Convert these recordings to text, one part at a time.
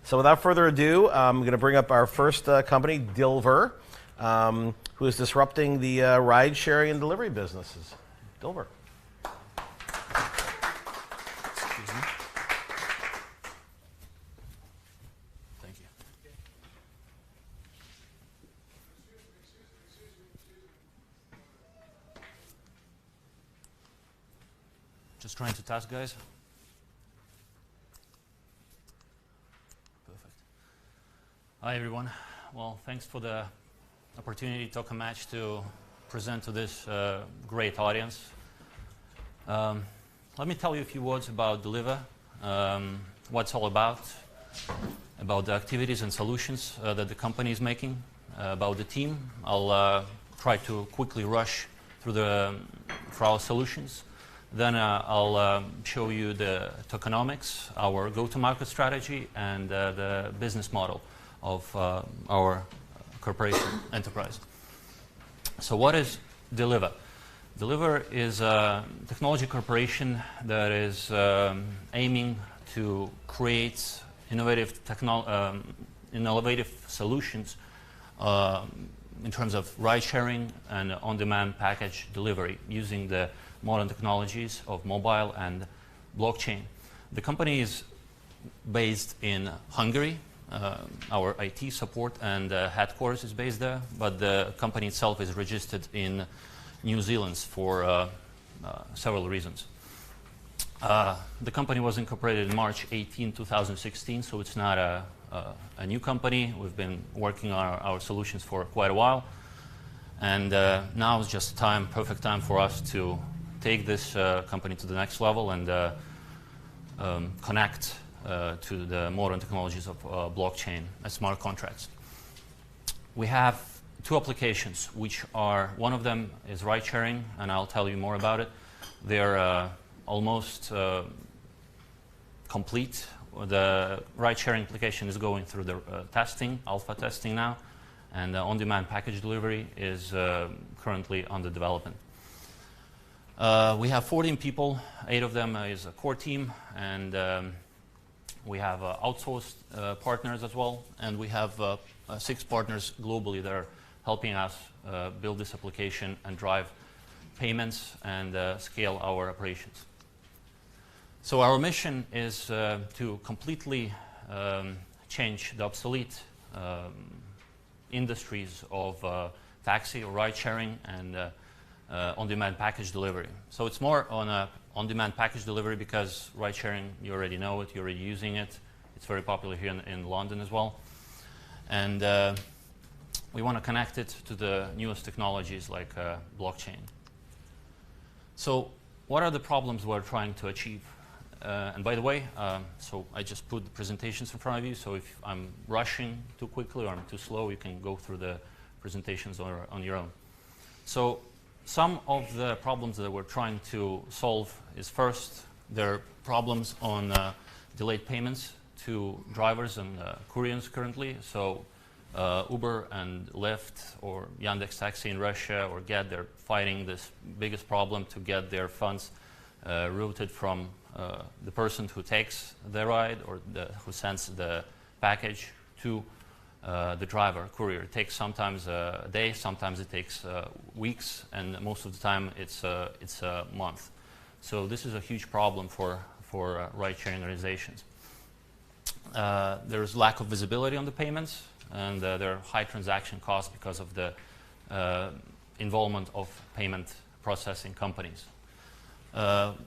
So without further ado, I'm going to bring up our first company, Dylyver, who is disrupting the ride sharing and delivery businesses. Dylyver. Excuse me. Thank you. Just trying to task, guys. Perfect. Hi, everyone. Well, thanks for the opportunity to come match to present to this great audience. Let me tell you a few words about Dilyver, what it's all about the activities and solutions that the company is making, about the team. I'll try to quickly rush through for our solutions. Then I'll show you the tokenomics, our go-to-market strategy, and the business model of our corporation enterprise. So what is Dilyver? Dilyver is a technology corporation that is aiming to create innovative solutions in terms of ride sharing and on-demand package delivery using the modern technologies of mobile and blockchain. The company is based in Hungary. Our IT support and headquarters is based there, but the company itself is registered in New Zealand for several reasons. The company was incorporated in March 18, 2016, so it's not a new company. We've been working on our solutions for quite a while, and now is just perfect time for us to take this company to the next level and connect to the modern technologies of blockchain and smart contracts. We have two applications, which are, one of them is ride sharing, and I'll tell you more about it. They're almost complete. The ride sharing application is going through the alpha testing now, and the on-demand package delivery is currently under development. We have 14 people, 8 of them is a core team, and we have outsourced partners as well, and we have 6 partners globally that are helping us build this application and drive payments and scale our operations. So our mission is to completely change the obsolete industries of taxi or ride sharing and on-demand package delivery. So it's more on on-demand package delivery because ride sharing, you already know it, you're already using it. It's very popular here in London as well. And we want to connect it to the newest technologies like blockchain. So what are the problems we're trying to achieve? And by the way, so I just put the presentations in front of you, so if I'm rushing too quickly or I'm too slow, you can go through the presentations on your own. So some of the problems that we're trying to solve is, first, there are problems on delayed payments to drivers and couriers currently. So Uber and Lyft or Yandex Taxi in Russia or Get, they're fighting this biggest problem to get their funds routed from the person who takes the ride or who sends the package to the driver, courier. It takes sometimes a day, sometimes it takes weeks, and most of the time it's a month. So this is a huge problem for ride-sharing organizations. There's lack of visibility on the payments, and there are high transaction costs because of the involvement of payment processing companies.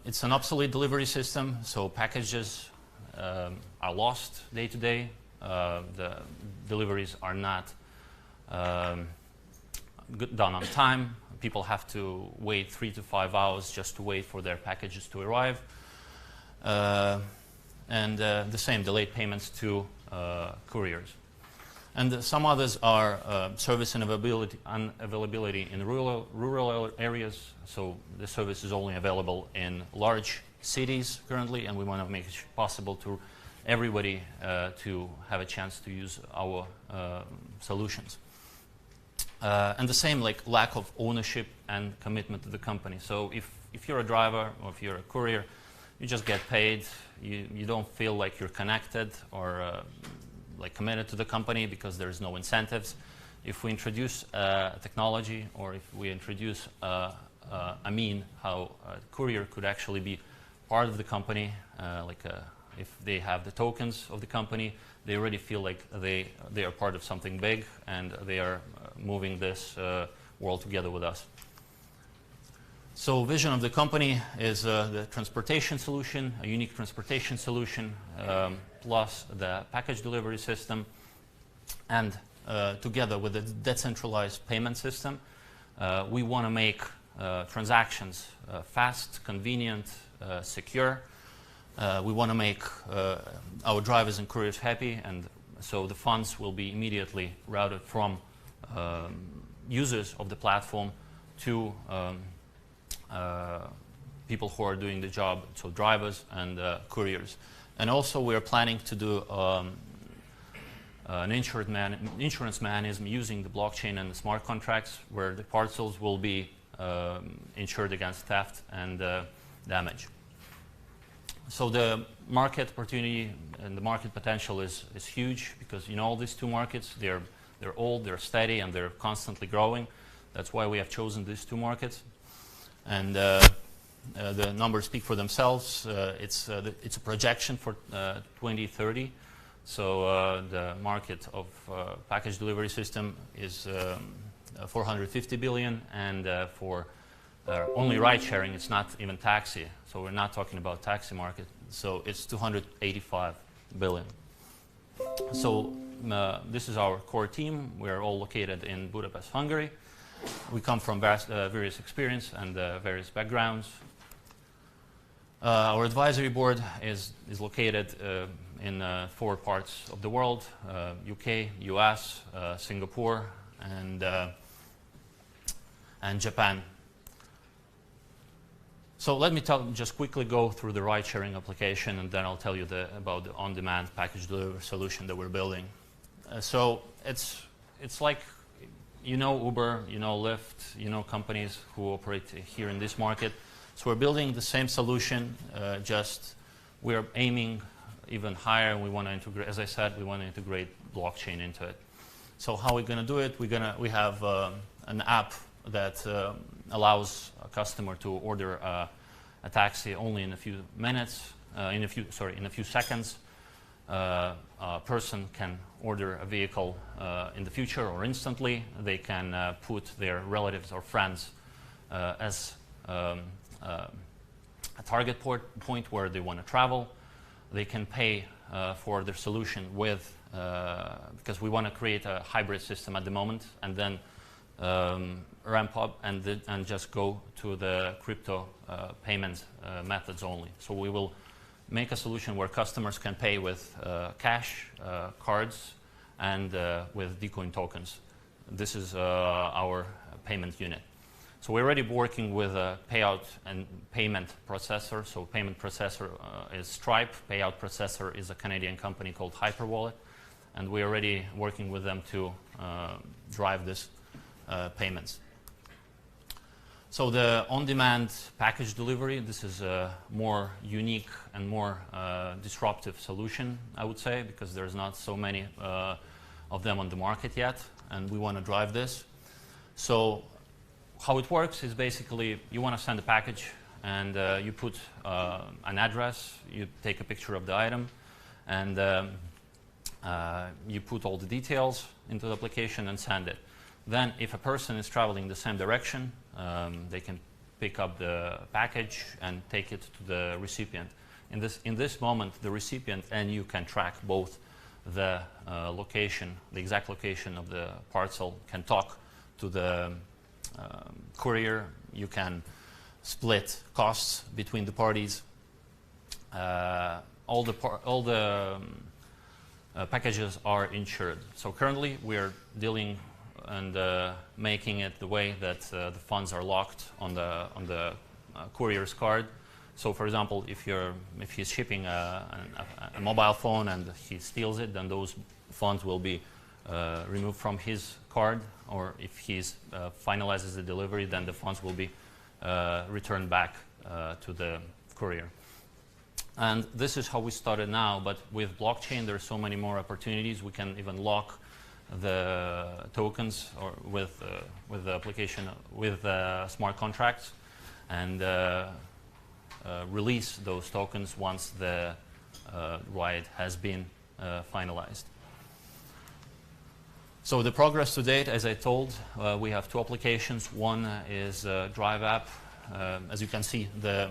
It's an obsolete delivery system, so packages are lost day to day. The deliveries are not done on time. People have to wait 3 to 5 hours just to wait for their packages to arrive. And the same, delayed payments to couriers. And some others are service and unavailability in rural areas. So the service is only available in large cities currently, and we want to make it possible to everybody to have a chance to use our solutions. And the same, like lack of ownership and commitment to the company. So if you're a driver or if you're a courier, you just get paid. You don't feel like you're connected, or like committed to the company because there's no incentives. If we introduce technology, or if we introduce a mean how a courier could actually be part of the company, if they have the tokens of the company, they already feel like they are part of something big, and they are moving this world together with us. So vision of the company is the transportation solution, a unique transportation solution, plus the package delivery system, and together with a decentralized payment system, we want to make transactions fast, convenient, secure. We want to make our drivers and couriers happy, and so the funds will be immediately routed from users of the platform to people who are doing the job, so drivers and couriers. And also we are planning to do an insurance mechanism using the blockchain and the smart contracts, where the parcels will be insured against theft and damage. So the market opportunity and the market potential is huge, because all these two markets, they're old, they're steady, and they're constantly growing. That's why we have chosen these two markets. And the numbers speak for themselves. It's a projection for 2030. So the market of package delivery system is 450 billion, and for only ride sharing, it's not even taxi. So we're not talking about taxi market. So it's 285 billion. So this is our core team. We're all located in Budapest, Hungary. We come from various experience and various backgrounds. Our advisory board is located in 4 parts of the world: UK, US, Singapore, and Japan. So let me just quickly go through the ride-sharing application, and then I'll tell you about the on-demand package delivery solution that we're building. So it's like, Uber, Lyft, companies who operate here in this market. So we're building the same solution, just we're aiming even higher. We want to integrate, as I said, we want to integrate blockchain into it. So how are we going to do it? We have an app that allows a customer to order a taxi only in a few minutes, in a few seconds. A person can order a vehicle in the future or instantly. They can put their relatives or friends as a target point where they want to travel. They can pay for their solution with, because we want to create a hybrid system at the moment, and then ramp up and just go to the crypto payment methods only. So we will make a solution where customers can pay with cash, cards, and with Dcoin tokens. This is our payment unit. So we're already working with a payout and payment processor. So payment processor is Stripe. Payout processor is a Canadian company called Hyperwallet. And we're already working with them to drive this payments. So the on-demand package delivery, this is a more unique and more disruptive solution, I would say, because there's not so many of them on the market yet, and we want to drive this. So how it works is basically you want to send a package, and you put an address, you take a picture of the item, and you put all the details into the application and send it. Then if a person is traveling the same direction, they can pick up the package and take it to the recipient. In this moment, the recipient and you can track both the location, the exact location of the parcel, can talk to the courier. You can split costs between the parties. All the packages are insured. So currently we are dealing and making it the way that the funds are locked on the courier's card. So for example, if he's shipping a mobile phone and he steals it, then those funds will be removed from his card. Or if he finalizes the delivery, then the funds will be returned back to the courier. And this is how we started now, but with blockchain, there are so many more opportunities. We can even lock the tokens or with the application, with smart contracts, and release those tokens once the ride has been finalized. So the progress to date, as I told, we have two applications. One is Drive app. As you can see, the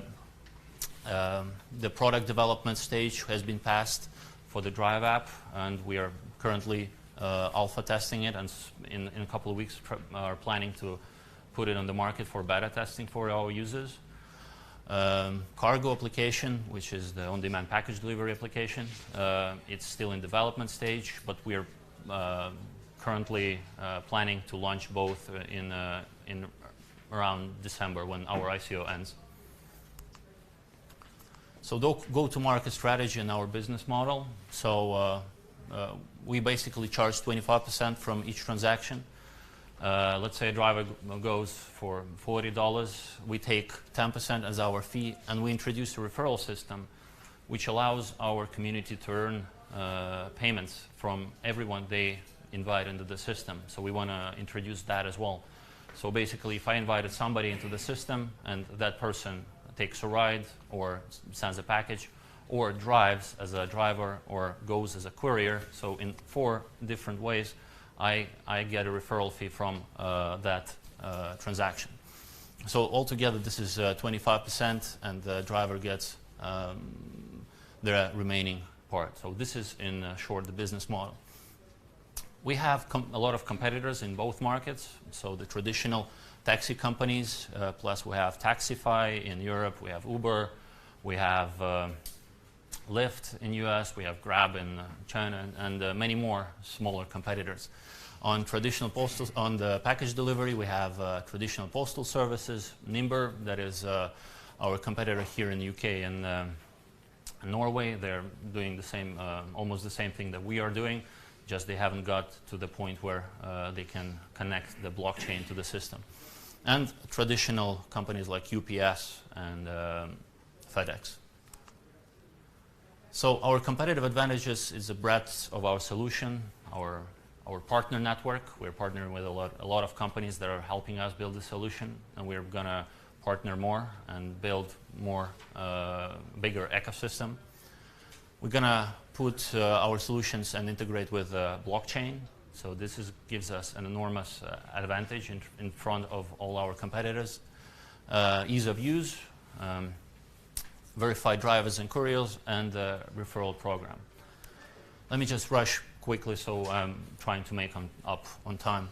product development stage has been passed for the Drive app, and we are currently alpha testing it, and in a couple of weeks are planning to put it on the market for beta testing for our users. Cargo application, which is the on-demand package delivery application, it's still in development stage, but we are currently planning to launch both in around December when our ICO ends. So go-to-market strategy in our business model. So we basically charge 25% from each transaction. Let's say a driver goes for $40. We take 10% as our fee, and we introduce a referral system which allows our community to earn payments from everyone they invite into the system. So we want to introduce that as well. So basically, if I invited somebody into the system and that person takes a ride or sends a package or drives as a driver or goes as a courier, so in 4 different ways, I get a referral fee from that transaction. So altogether, this is 25%, and the driver gets the remaining part. So this is, in short, the business model. We have a lot of competitors in both markets. So the traditional taxi companies, plus we have Taxify in Europe, we have Uber, we have Lyft in US, we have Grab in China, and many more smaller competitors. On the package delivery, we have traditional postal services, Nimber, that is our competitor here in the UK and Norway. They're doing the same, almost the same thing that we are doing, just they haven't got to the point where they can connect the blockchain to the system. And traditional companies like UPS and FedEx. So our competitive advantages is the breadth of our solution, our partner network. We're partnering with a lot of companies that are helping us build the solution, and we're going to partner more and build more bigger ecosystem. We're going to put our solutions and integrate with blockchain. So this gives us an enormous advantage in front of all our competitors. Ease of use, verified drivers and couriers, and referral program. Let me just rush quickly, so I'm trying to make up on time.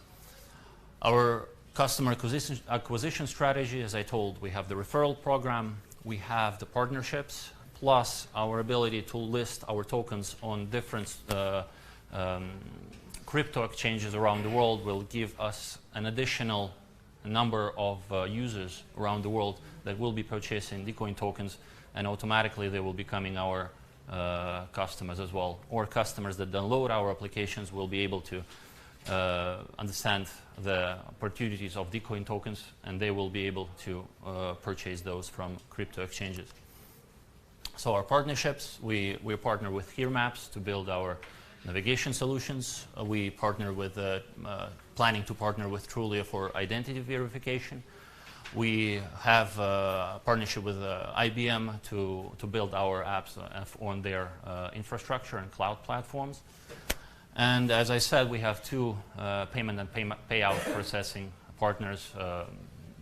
Our customer acquisition strategy, as I told, we have the referral program, we have the partnerships, plus our ability to list our tokens on different crypto exchanges around the world will give us an additional number of users around the world that will be purchasing Dcoin tokens, and automatically they will be becoming our customers as well. Or customers that download our applications will be able to understand the opportunities of Dcoin tokens, and they will be able to purchase those from crypto exchanges. So our partnerships, we partner with Here Maps to build our navigation solutions. We partner with, planning to partner with Trulia for identity verification. We have a partnership with IBM to build our apps on their infrastructure and cloud platforms. And as I said, we have 2 payment and payout processing partners,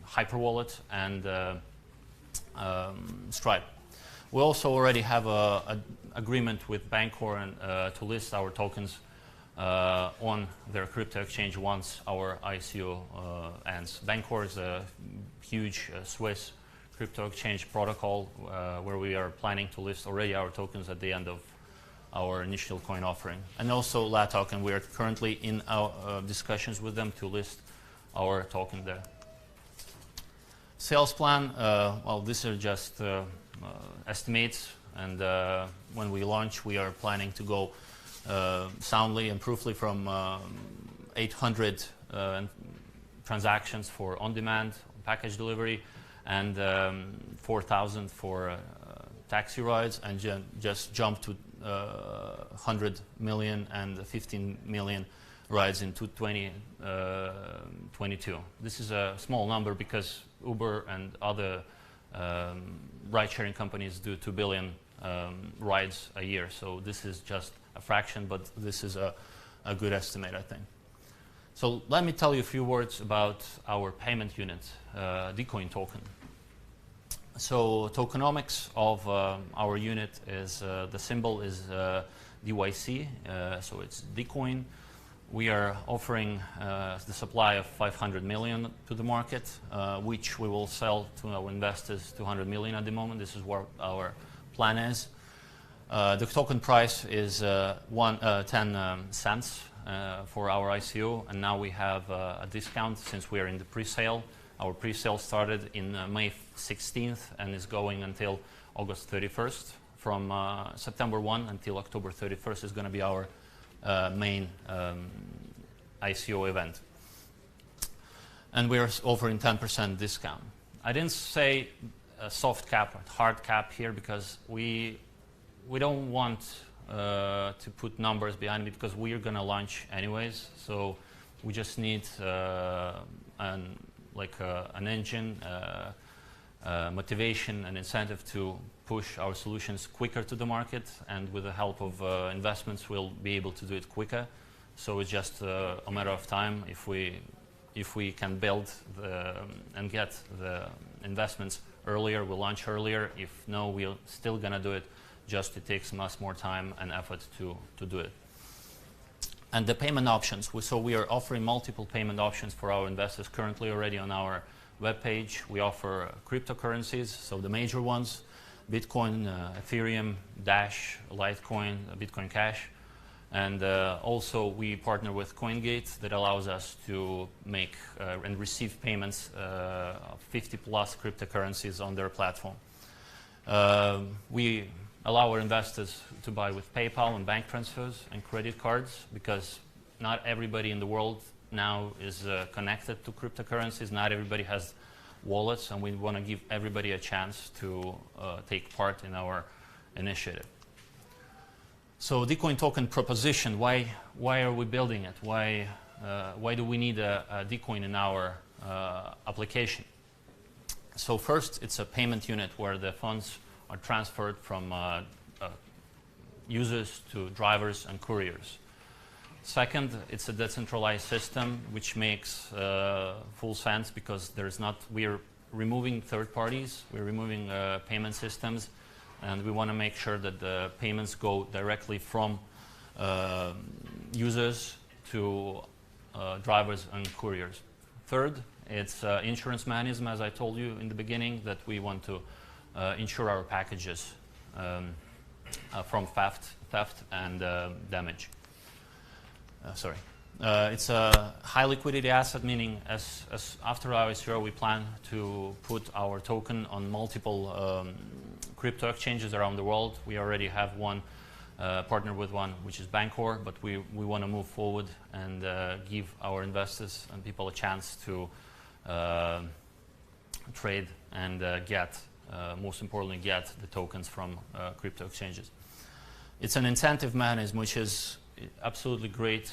Hyperwallet and Stripe. We also already have an agreement with Bancor to list our tokens on their crypto exchange once our ICO ends. Bancor is a huge Swiss crypto exchange protocol where we are planning to list already our tokens at the end of our initial coin offering. And also Latok, and we are currently in our discussions with them to list our token there. Sales plan, well, these are just estimates, and when we launch, we are planning to go soundly and proofly from 800 transactions for on-demand package delivery and 4,000 for taxi rides and just jumped to 100 million and 15 million rides in 2022. This is a small number because Uber and other ride-sharing companies do 2 billion rides a year. So this is just a fraction, but this is a good estimate, I think. So let me tell you a few words about our payment unit, Dcoin token. So tokenomics of our unit is, the symbol is DYC, so it's Dcoin. We are offering the supply of 500 million to the market, which we will sell to our investors 200 million at the moment. This is what our plan is. The token price is 10 cents for our ICO, and now we have a discount since we are in the pre-sale. Our pre-sale started in May 16th and is going until August 31st. From September 1 until October 31st is going to be our main ICO event. And we are offering 10% discount. I didn't say a soft cap or hard cap here because we don't want to put numbers behind it because we are going to launch anyways. So we just need an engine, motivation and incentive to push our solutions quicker to the market, and with the help of investments we'll be able to do it quicker. So it's just a matter of time. If we can build and get the investments earlier, we'll launch earlier. If no, we're still gonna do it, just it takes us more time and effort to do it. And the payment options, so we are offering multiple payment options for our investors currently already on our webpage. We offer cryptocurrencies, so the major ones, Bitcoin, Ethereum, Dash, Litecoin, Bitcoin Cash. And also we partner with CoinGate that allows us to make and receive payments of 50 plus cryptocurrencies on their platform. We allow our investors to buy with PayPal and bank transfers and credit cards because not everybody in the world now is connected to cryptocurrencies. Not everybody has wallets, and we want to give everybody a chance to take part in our initiative. So Dcoin token proposition, why are we building it? Why do we need a Dcoin in our application? So first, it's a payment unit where the funds are transferred from users to drivers and couriers. Second, it's a decentralized system, which makes full sense because we are removing third parties, we're removing payment systems, and we want to make sure that the payments go directly from users to drivers and couriers. Third, it's insurance mechanism, as I told you in the beginning, that we want to insure our packages from theft and damage. It's a high liquidity asset, meaning as after our ICO we plan to put our token on multiple crypto exchanges around the world. We already have one partner with one, which is Bancor, but we want to move forward and give our investors and people a chance to trade and most importantly, get the tokens from crypto exchanges. It's an incentive mechanism, which is absolutely great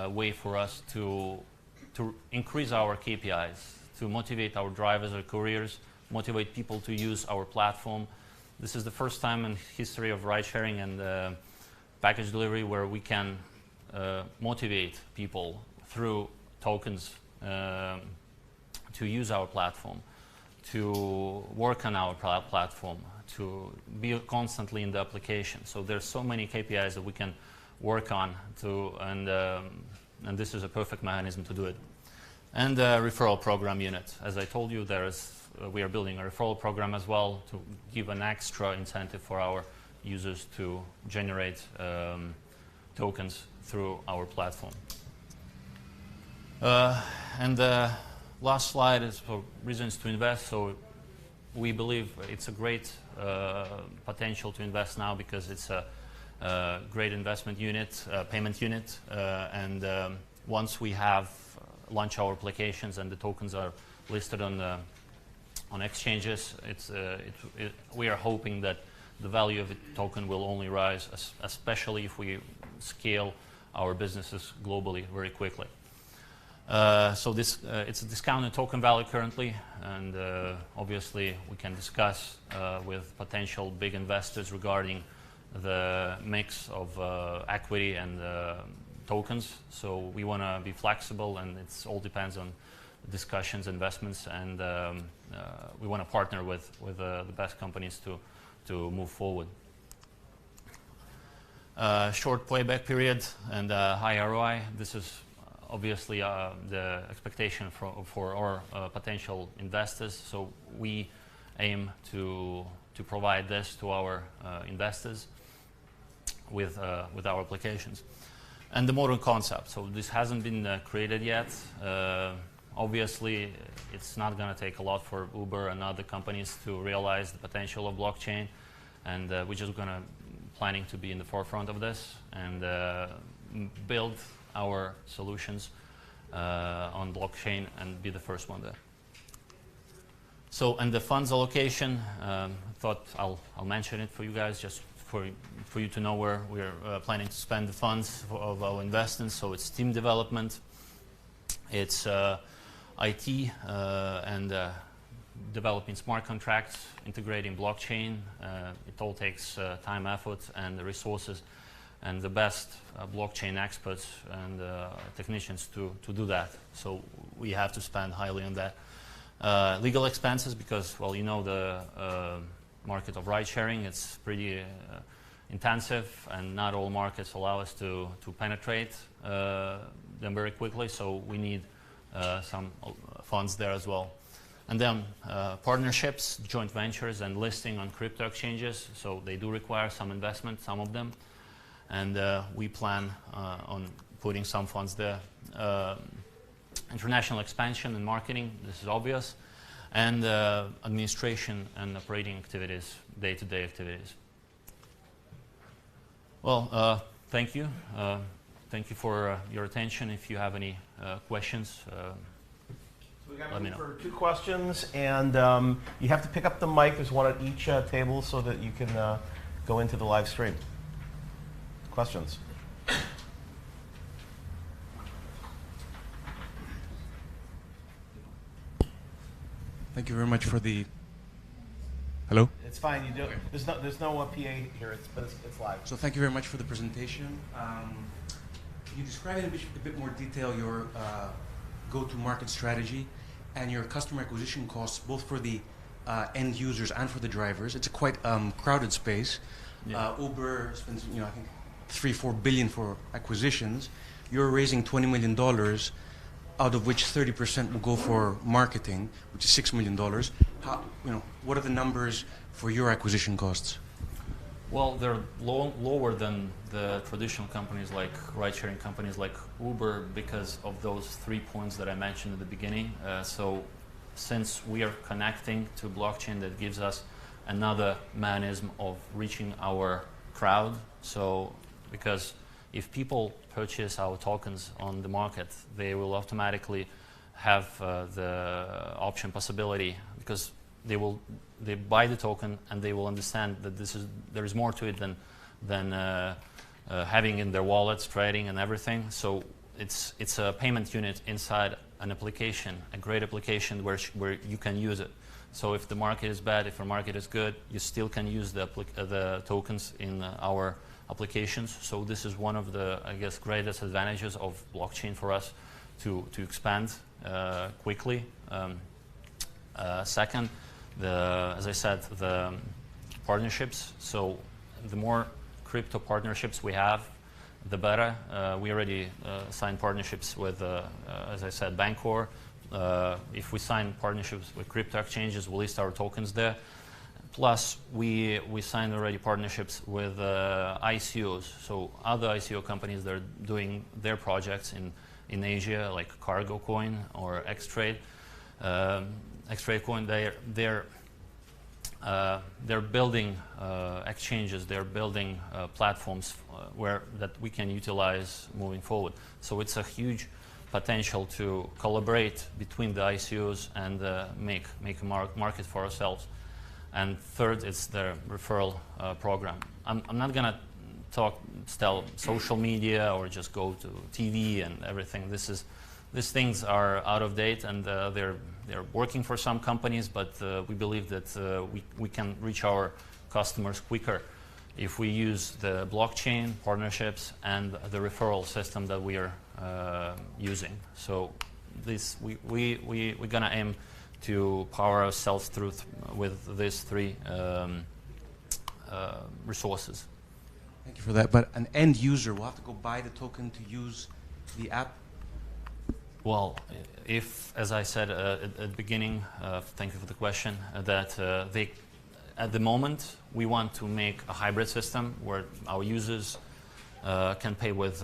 way for us to increase our KPIs, to motivate our drivers or couriers, motivate people to use our platform. This is the first time in history of ride-sharing and package delivery where we can motivate people through tokens to use our platform, to work on our platform, to be constantly in the application. So there's so many KPIs that we can work on and this is a perfect mechanism to do it. And the referral program unit. As I told you, we are building a referral program as well to give an extra incentive for our users to generate tokens through our platform. And the last slide is for reasons to invest. So we believe it's a great potential to invest now because it's a great investment unit, payment unit, and once we have launched our applications and the tokens are listed on exchanges, we are hoping that the value of the token will only rise, especially if we scale our businesses globally very quickly. So this it's a discounted token value currently, and obviously we can discuss with potential big investors regarding the mix of equity and tokens. So we want to be flexible, and it all depends on discussions, investments, and we want to partner with the best companies to move forward. Short playback period and high ROI. This is obviously the expectation for our potential investors. So we aim to provide this to our investors with our applications. And the modern concept. So this hasn't been created yet. Obviously, it's not going to take a lot for Uber and other companies to realize the potential of blockchain, and we're just planning to be in the forefront of this and build our solutions on blockchain and be the first one there. So, and the funds allocation, thought I'll mention it for you guys, just for you to know where we're planning to spend the funds of our investments. So it's team development, it's IT and developing smart contracts, integrating blockchain. It all takes time, effort, and resources, and the best blockchain experts and technicians to do that. So we have to spend highly on that. Legal expenses, because, well, you know, the market of ride sharing, it's pretty intensive, and not all markets allow us to penetrate them very quickly, so we need some funds there as well. And then partnerships, joint ventures, and listing on crypto exchanges, so they do require some investment, some of them, and we plan on putting some funds there. International expansion and marketing, this is obvious, and administration and operating activities, day-to-day activities. Well, thank you. Thank you for your attention. If you have any questions, we got room for 2 questions, and you have to pick up the mic. There's one at each table so that you can go into the live stream. Questions? Thank you very much for the. Hello? It's fine. You do. Okay. There's no PA here, but it's live. So thank you very much for the presentation. Can you describe in a bit more detail your go-to-market strategy and your customer acquisition costs, both for the end users and for the drivers? It's a quite crowded space. Yeah. Uber spends, I think, $3-4 billion for acquisitions. You're raising $20 million, out of which 30% will go for marketing, which is $6 million. How, what are the numbers for your acquisition costs? Well, they're lower than the traditional companies like ride-sharing companies like Uber because of those 3 points that I mentioned at the beginning. So since we are connecting to blockchain, that gives us another mechanism of reaching our crowd. So because if people purchase our tokens on the market, they will automatically have the option possibility, because they buy the token and they will understand that there is more to it than having in their wallets, trading and everything. So it's a payment unit inside an application, a great application where you can use it. So if the market is bad, if the market is good, you still can use the tokens in our applications. So this is one of the, I guess, greatest advantages of blockchain for us to expand quickly. Second, as I said, the partnerships. So the more crypto partnerships we have, the better. We already signed partnerships with, as I said, Bancor. If we sign partnerships with crypto exchanges, we'll list our tokens there. Plus, we signed already partnerships with ICOs. So other ICO companies that are doing their projects in Asia, like Cargo Coin or Xtrade. Xtrade Coin, they're building exchanges, they're building platforms that we can utilize moving forward. So it's a huge potential to collaborate between the ICOs and make a market for ourselves. And third, it's the referral program. I'm not going to tell social media or just go to TV and everything. These things are out of date, and they're working for some companies, but we believe that we can reach our customers quicker if we use the blockchain partnerships and the referral system that we are using. So we're gonna aim to power ourselves through with these three resources. Thank you for that. But an end user will have to go buy the token to use the app? Well, if, as I said at the beginning, thank you for the question, that at the moment, we want to make a hybrid system where our users can pay with,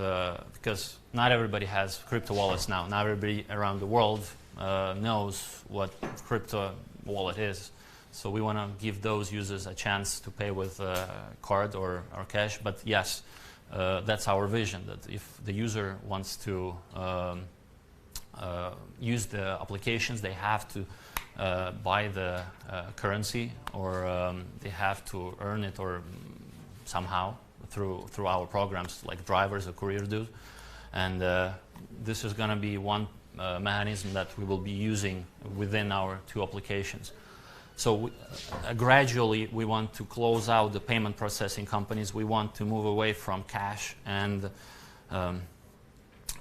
because not everybody has crypto wallets now. Not everybody around the world knows what crypto wallet is. So we want to give those users a chance to pay with card or cash. But yes, that's our vision, that if the user wants to use the applications, they have to buy the currency, or they have to earn it or somehow through our programs like drivers or couriers do. And this is going to be one mechanism that we will be using within our two applications. So gradually we want to close out the payment processing companies. We want to move away from cash and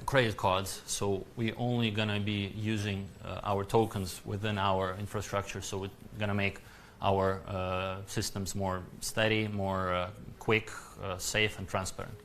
credit cards. So we're only going to be using our tokens within our infrastructure. So we're going to make our systems more steady, more quick, safe, and transparent.